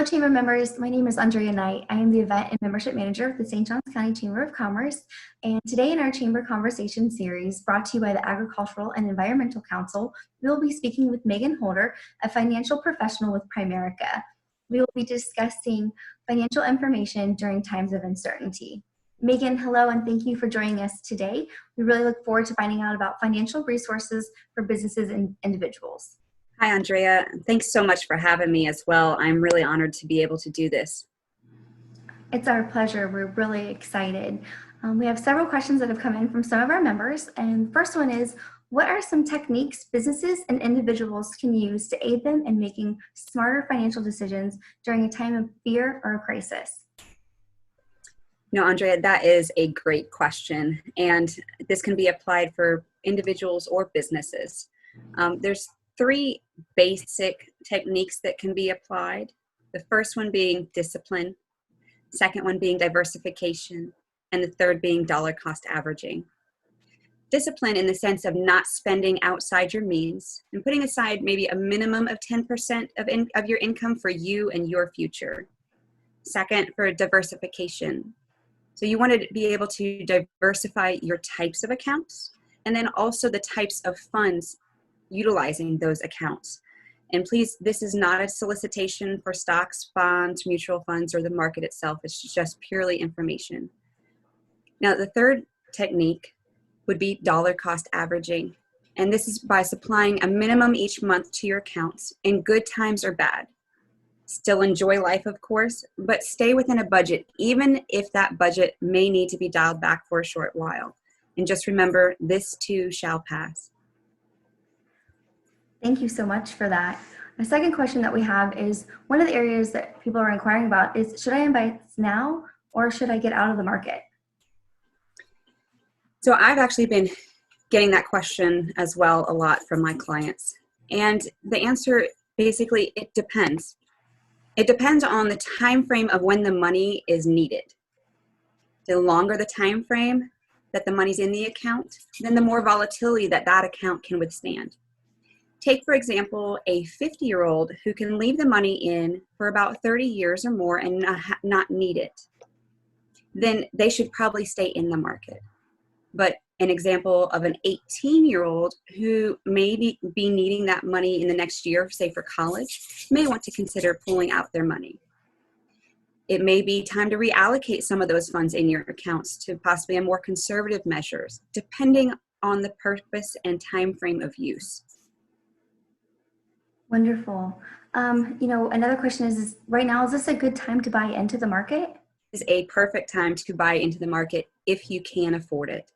Hello, Chamber members. My name is Andrea Knight. I am the Event and Membership Manager of the St. Johns County Chamber of Commerce. And today in our Chamber Conversation series, brought to you by the Agricultural and Environmental Council, we will be speaking with Meghan Holder, a financial professional with Primerica. We will be discussing financial information during times of uncertainty. Meghan, hello, and thank you for joining us today. We really look forward to finding out about financial resources for businesses and individuals. Hi, Andrea. Thanks so much for having me as well. I'm really honored to be able to do this. It's our pleasure. We're really excited. We have several questions that have come in from some of our members. And the first one is, what are some techniques businesses and individuals can use to aid them in making smarter financial decisions during a time of fear or a crisis? No, Andrea, that is a great question. And this can be applied for individuals or businesses. There's three basic techniques that can be applied. The first one being discipline, second one being diversification, and the third being dollar cost averaging. Discipline in the sense of not spending outside your means and putting aside maybe a minimum of 10% of your income for you and your future. Second, for diversification. So you want to be able to diversify your types of accounts and then also the types of funds utilizing those accounts. And please, this is not a solicitation for stocks, bonds, mutual funds, or the market itself. It's just purely information. Now, the third technique would be dollar cost averaging. And this is by supplying a minimum each month to your accounts in good times or bad. Still enjoy life, of course, but stay within a budget, even if that budget may need to be dialed back for a short while. And just remember, this too shall pass. Thank you so much for that. The second question that we have is, one of the areas that people are inquiring about is, should I invest now or should I get out of the market? So I've actually been getting that question as well a lot from my clients. And the answer, basically, it depends. It depends on the time frame of when the money is needed. The longer the time frame that the money's in the account, then the more volatility that account can withstand. Take, for example, a 50-year-old who can leave the money in for about 30 years or more and not need it. Then they should probably stay in the market. But an example of an 18-year-old who may be needing that money in the next year, say for college, may want to consider pulling out their money. It may be time to reallocate some of those funds in your accounts to possibly a more conservative measures, depending on the purpose and time frame of use. Wonderful. Another question is right now, is this a good time to buy into the market? Is a perfect time to buy into the market if you can afford it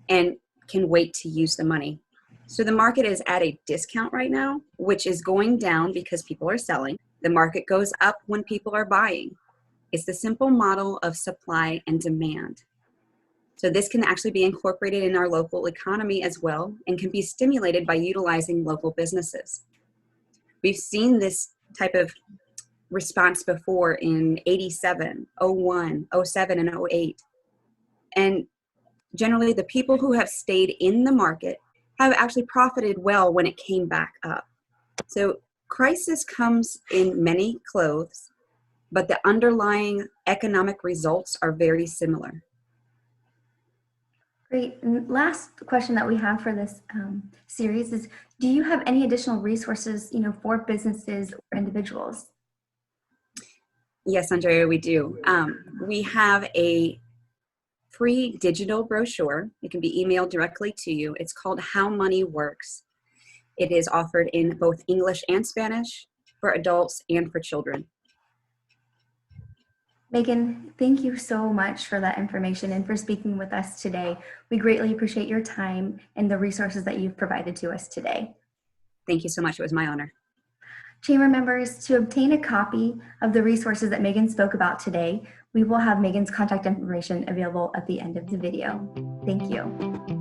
and can wait to use the money. So the market is at a discount right now, which is going down because people are selling. The market goes up when people are buying. It's the simple model of supply and demand. So this can actually be incorporated in our local economy as well and can be stimulated by utilizing local businesses. We've seen this type of response before in 87, 01, 07, and 08. And generally the people who have stayed in the market have actually profited well when it came back up. So crisis comes in many clothes, but the underlying economic results are very similar. Great. And last question that we have for this series is, do you have any additional resources, for businesses or individuals? Yes, Andrea, we do. We have a free digital brochure. It can be emailed directly to you. It's called How Money Works. It is offered in both English and Spanish for adults and for children. Meghan, thank you so much for that information and for speaking with us today. We greatly appreciate your time and the resources that you've provided to us today. Thank you so much. It was my honor. Chamber members, to obtain a copy of the resources that Meghan spoke about today, we will have Meghan's contact information available at the end of the video. Thank you.